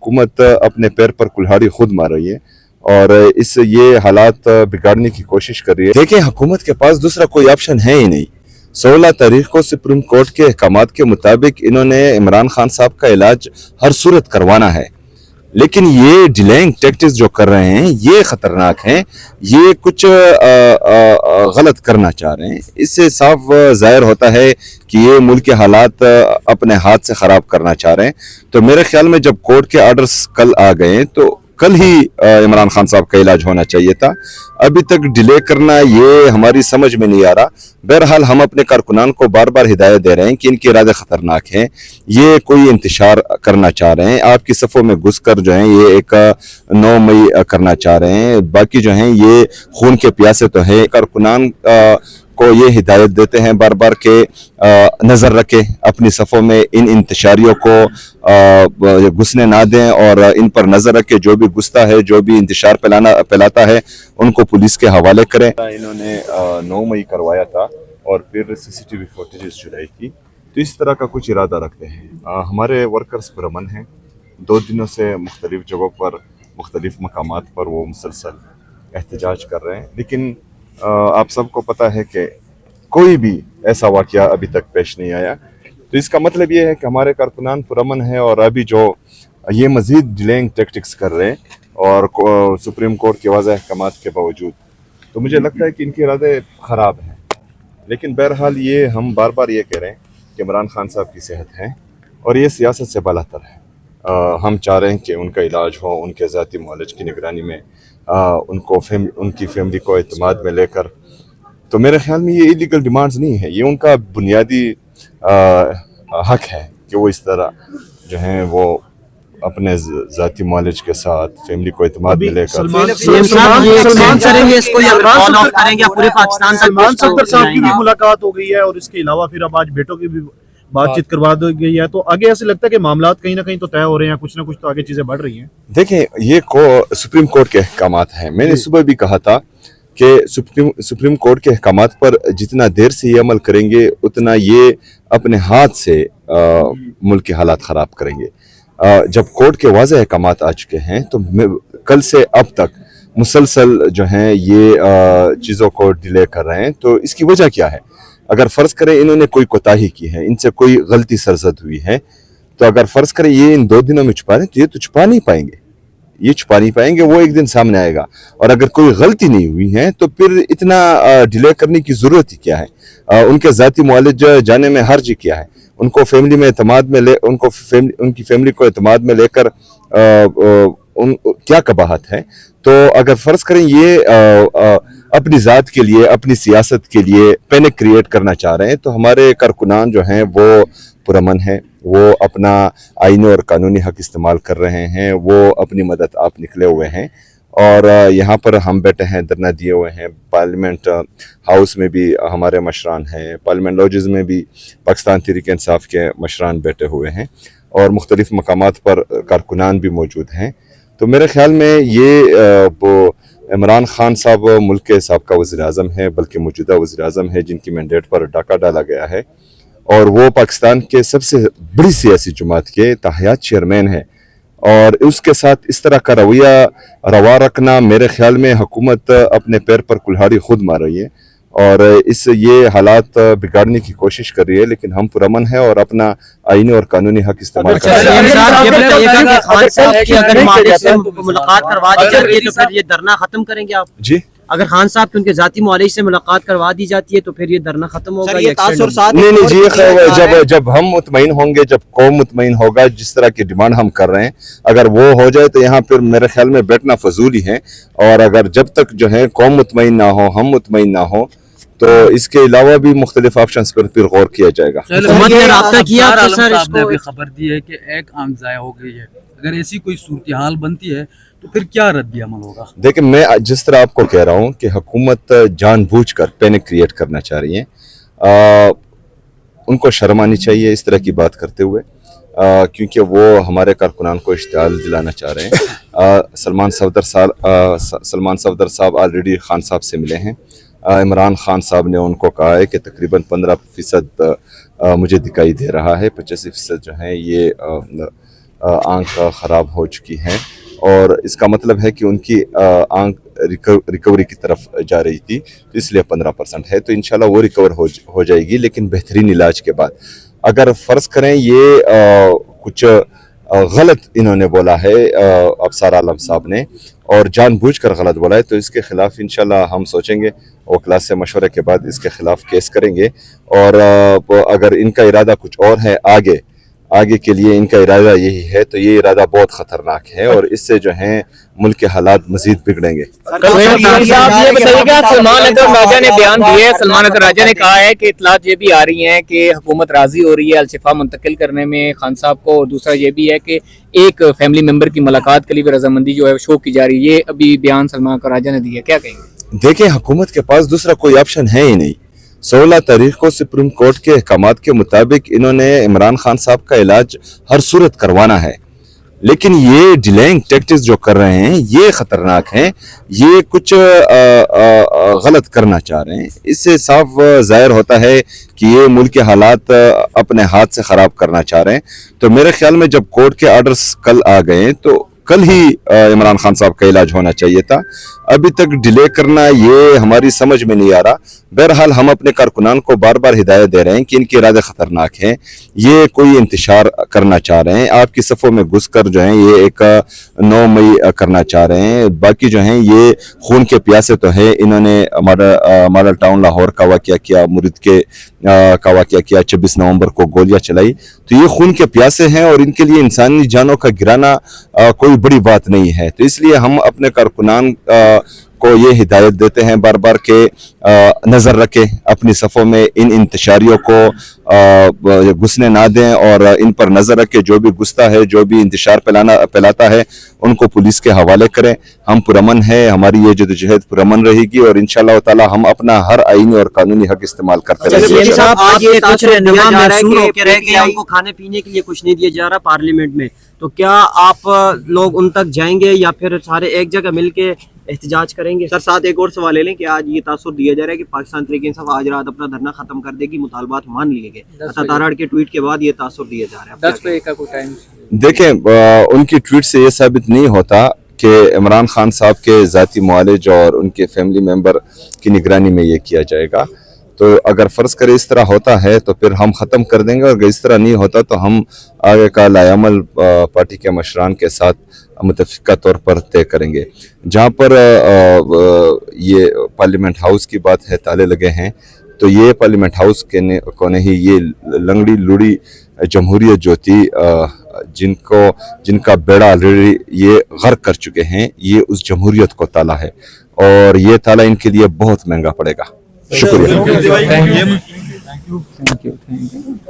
हुकूमत अपने पैर पर कुल्हाड़ी खुद मार रही है और ये हालात बिगाड़ने की कोशिश कर रही है। देखिए, हुकूमत के पास दूसरा कोई ऑप्शन है ही नहीं। 16 तारीख को सुप्रीम कोर्ट के अहकामात के मुताबिक इन्होंने इमरान खान साहब का इलाज हर सूरत करवाना है, लेकिन ये डिलेइंग टैक्टिक्स जो कर रहे हैं ये खतरनाक हैं। ये कुछ गलत करना चाह रहे हैं। इससे साफ जाहिर होता है कि ये मुल्क के हालात अपने हाथ से ख़राब करना चाह रहे हैं। तो मेरे ख्याल में जब कोर्ट के आर्डर्स कल आ गए तो कल ही इमरान खान साहब का इलाज होना चाहिए था। अभी तक डिले करना ये हमारी समझ में नहीं आ रहा। बहरहाल हम अपने कारकुनान को बार बार हिदायत दे रहे हैं कि इनके इरादे खतरनाक हैं। ये कोई इंतशार करना चाह रहे हैं, आपकी सफ़ों में घुसकर जो है ये एक 9 मई करना चाह रहे हैं। बाकी जो हैं ये खून के प्यासे तो हैं। कारकुनान को ये हिदायत देते हैं बार बार के नज़र रखें अपनी सफ़ों में, इन इंतशारियों को घुसने ना दें और इन पर नज़र रखें। जो भी घुसता है, जो भी इंतशार फैलाता है, उनको पुलिस के हवाले करें। इन्होंने 9 मई करवाया था और फिर CCTV फुटेज चुराई थी, तो इस तरह का कुछ इरादा रखते हैं। हमारे वर्कर्स पुरअमन हैं। 2 दिनों से मुख्तलिफ जगहों पर, मुख्तलिफ मकामात पर वो मुसलसल एहतजाज कर रहे हैं, लेकिन आप सबको पता है कि कोई भी ऐसा वाक़या अभी तक पेश नहीं आया। तो इसका मतलब ये है कि हमारे कारकुनान पुरअमन है और अभी जो ये मज़ीद डिलेइंग टैक्टिक्स कर रहे हैं और सुप्रीम कोर्ट के वाज़ेह अहकामात के बावजूद, तो मुझे लगता है कि इनके इरादे ख़राब हैं। लेकिन बहरहाल ये हम बार बार ये कह रहे हैं कि इमरान खान साहब की सेहत है और ये सियासत से बालातर है। हम चाह रहे हैं कि उनका इलाज हो, उनके ज़ाती मुआलिज की निगरानी में, उनकी फैमिली को एतमाद में लेकर। तो मेरे ख्याल में ये इलीगल डिमांड्स नहीं है, ये उनका बुनियादी हक है कि वो इस तरह जो हैं वो अपने ज़ाती मुआलिज के साथ फैमिली को एतमाद में लेकर। सलमान सफदर साहब की भी मुलाकात हो गई है और इसके अलावा फिर अब आज बेटों की भी बातचीत करवा दी गई है, तो आगे ऐसे लगता है कि मामलात कहीं ना कहीं तो तय हो रहे हैं, कुछ ना कुछ तो आगे चीजें बढ़ रही हैं। देखें, ये सुप्रीम कोर्ट के अहकामात हैं। मैंने सुबह भी कहा था कि सुप्रीम कोर्ट के अहकामात पर जितना देर से ये अमल करेंगे उतना ये अपने हाथ से मुल्क के हालात ख़राब करेंगे। जब कोर्ट के वाज़ेह अहकामात आ चुके हैं तो कल से अब तक मुसलसल जो हैं ये चीज़ों को डिले कर रहे हैं। तो इसकी वजह क्या है? अगर फ़र्ज़ करें इन्होंने कोई कोताही की है, इनसे कोई गलती सरजद हुई है, तो अगर फ़र्ज़ करें ये इन 2 दिनों में छुपा रहे तो ये तो छुपा नहीं पाएंगे, ये छुपा नहीं पाएंगे। वो एक दिन सामने आएगा। और अगर कोई गलती नहीं हुई है तो फिर इतना डिले करने की ज़रूरत ही क्या है? उनके ज़ाती मुआलिज जाने में हर्ज ही क्या है? उनको फैमिली में एतमाद में उनकी फैमिली को एतमाद में लेकर क्या कबाहत है? तो अगर फ़र्ज़ करें ये अपनी ज़ात के लिए, अपनी सियासत के लिए पैनिक क्रिएट करना चाह रहे हैं, तो हमारे कारकुनान जो हैं वो पुरअमन है, वो अपना आईनी और कानूनी हक इस्तेमाल कर रहे हैं। वो अपनी मदद आप निकले हुए हैं और यहाँ पर हम बैठे हैं, धरना दिए हुए हैं। पार्लियामेंट हाउस में भी हमारे मशरान हैं, पार्लियामेंट लॉजेस में भी पाकिस्तान तहरीक इंसाफ के मशरान बैठे हुए हैं और मुख्तलिफ मकामात पर कारकुनान भी मौजूद हैं। तो मेरे ख्याल में ये वो इमरान खान साहब मुल्क के साबका वज़ीर-ए-आज़म है, बल्कि मौजूदा वज़ीर-ए-आज़म है, जिनकी मैंडेट पर डाका डाला गया है और वो पाकिस्तान के सबसे बड़ी सियासी जमात के ताहयात चेयरमैन है। और उसके साथ इस तरह का रवा रखना, मेरे ख्याल में हुकूमत अपने पैर पर कुल्हाड़ी खुद मार रही है और ये हालात बिगाड़ने की कोशिश कर रही है। लेकिन हम पुरअमन है और अपना आईनी और कानूनी हक इस्तेमाल कर रहे हैं। मुलाकात करवा दी जाती है तो फिर ये धरना खत्म करेंगे आप जी? अगर खान साहब की उनके जाती मुआलिज से मुलाकात करवा दी जाती है तो फिर ये धरना खत्म होगा? नहीं जी, जब हम मुतमईन होंगे, जब कौम मुतमईन होगा, जिस तरह की डिमांड हम कर रहे हैं, अगर वो हो जाए तो यहाँ पर मेरे ख्याल में बैठना फजूल ही है। और अगर जब तक जो है कौम मुतमईन ना हो, हम मुतमईन ना हो, तो इसके अलावा भी मुख्तलिफ ऑप्शंस पर फिर गौर किया जाएगा। खबर दी है कि एक आम ज़ाया हो गई है, अगर ऐसी कोई सूरत हाल बनती है तो फिर क्या रद्द अमल होगा? देखिए, मैं जिस तरह आपको कह रहा हूँ कि हुकूमत जानबूझकर पैनिक क्रिएट करना चाह रही है। उनको शर्म आनी चाहिए इस तरह की बात करते हुए, क्योंकि वो हमारे कारकुनान को इश्तियाल दिलाना चाह रहे हैं। सलमान सफदर साहब ऑलरेडी खान साहब से मिले हैं। इमरान खान साहब ने उनको कहा है कि तकरीबन 15% मुझे दिखाई दे रहा है, 85% जो है ये آنکھ خراب ہو چکی ہیں اور اس کا مطلب ہے کہ ان کی آنکھ ریکوری کی طرف جا رہی تھی، تو اس لیے 15% ہے، تو انشاءاللہ وہ ریکور ہو جائے گی، لیکن بہترین علاج کے بعد۔ اگر فرض کریں یہ کچھ غلط انہوں نے بولا ہے افسر عالم صاحب نے اور جان بوجھ کر غلط بولا ہے، تو اس کے خلاف انشاءاللہ ہم سوچیں گے، وکلاء سے مشورے کے بعد اس کے خلاف کیس کریں گے، اور اگر ان کا ارادہ کچھ اور ہے آگے کے لیے ان کا ارادہ یہی ہے، تو یہ ارادہ بہت خطرناک ہے اور اس سے جو ہیں ملک کے حالات مزید بگڑیں گے۔ صاحب یہ بتائیے گا، سلمان اکرم راجہ نے بیان دیے، سلمان اکرم راجہ نے کہا ہے کہ اطلاعات یہ بھی آ رہی ہیں کہ حکومت راضی ہو رہی ہے الشفا منتقل کرنے میں خان صاحب کو، اور دوسرا یہ بھی ہے کہ ایک فیملی ممبر کی ملاقات کے لیے بھی رضامندی جو ہے شو کی جا رہی ہے، یہ ابھی بیان سلمان اکرم راجہ نے دیا، کیا کہیں گے؟ دیکھیں حکومت کے پاس دوسرا کوئی آپشن ہے ہی نہیں۔ 16 تاریخ کو سپریم کورٹ کے احکامات کے مطابق انہوں نے عمران خان صاحب کا علاج ہر صورت کروانا ہے، لیکن یہ ڈیلینگ ٹیکٹکس جو کر رہے ہیں یہ خطرناک ہیں، یہ کچھ غلط کرنا چاہ رہے ہیں۔ اس سے صاف ظاہر ہوتا ہے کہ یہ ملک کے حالات اپنے ہاتھ سے خراب کرنا چاہ رہے ہیں۔ تو میرے خیال میں جب کورٹ کے آرڈرز کل آ گئے تو کل ہی عمران خان صاحب کا علاج ہونا چاہیے تھا، ابھی تک ڈیلے کرنا یہ ہماری سمجھ میں نہیں آ رہا۔ بہرحال ہم اپنے کارکنان کو بار بار ہدایت دے رہے ہیں کہ ان کے ارادے خطرناک ہیں، یہ کوئی انتشار کرنا چاہ رہے ہیں، آپ کی صفوں میں گھس کر جو ہیں یہ ایک 9 مئی کرنا چاہ رہے ہیں، باقی جو ہیں یہ خون کے پیاسے تو ہیں۔ انہوں نے ماڈل ٹاؤن لاہور کا واقعہ کیا، مرید کے کا واقعہ کیا، 26 نومبر کو گولیاں چلائی، تو یہ خون کے پیاسے ہیں اور ان کے لیے انسانی جانوں کا گرانا کوئی بڑی بات نہیں ہے۔ تو اس لیے ہم اپنے کارکنان کو یہ ہدایت دیتے ہیں بار بار کہ نظر رکھیں اپنی صفوں میں، ان انتشاریوں کو گھسنے نہ دیں اور ان پر نظر رکھیں، جو بھی گھستا ہے، جو بھی انتشار پھیلاتا ہے ان کو پولیس کے حوالے کریں۔ ہم پرامن ہیں، ہماری یہ جدوجہد پرامن رہے گی اور انشاءاللہ تعالی ہم اپنا ہر آئینی اور قانونی حق استعمال کرتے رہیں گے۔ صاحب آج یہ کچھ رہنما محسوس ہو کے رہ گئے، ان کو کھانے پینے کے لیے کچھ نہیں دیا جا رہا پارلیمنٹ میں، تو کیا آپ لوگ ان تک جائیں گے یا پھر سارے ایک جگہ مل کے احتجاج کریں گے؟ سر ساتھ ایک اور سوال لے لیں کہ آج یہ تاثر دیا جا رہا ہے کہ پاکستان تحریک انصاف آج رات اپنا دھرنا ختم کر دے گی، مطالبات مان لیے گئے، عطا تارڑ کے ٹویٹ کے بعد یہ تاثر دیا جا رہا ہے۔ 10 بجے کا کوئی ٹائم؟ دیکھیں ان کی ٹویٹ سے یہ ثابت نہیں ہوتا کہ عمران خان صاحب کے ذاتی معالج اور ان کے فیملی ممبر کی نگرانی میں یہ کیا جائے گا، تو اگر فرض کرے اس طرح ہوتا ہے تو پھر ہم ختم کر دیں گے، اور اگر اس طرح نہیں ہوتا تو ہم آگے کا لائعمل پارٹی کے مشران کے ساتھ متفقہ طور پر طے کریں گے۔ جہاں پر یہ پارلیمنٹ ہاؤس کی بات ہے، تالے لگے ہیں، تو یہ پارلیمنٹ ہاؤس کو نہیں، یہ لنگڑی لوڑی جمہوریت جو تھی جن کا بیڑا آلریڈی یہ غرق کر چکے ہیں، یہ اس جمہوریت کو تالا ہے اور یہ تالا ان کے لیے بہت مہنگا پڑے گا۔ شکریہ۔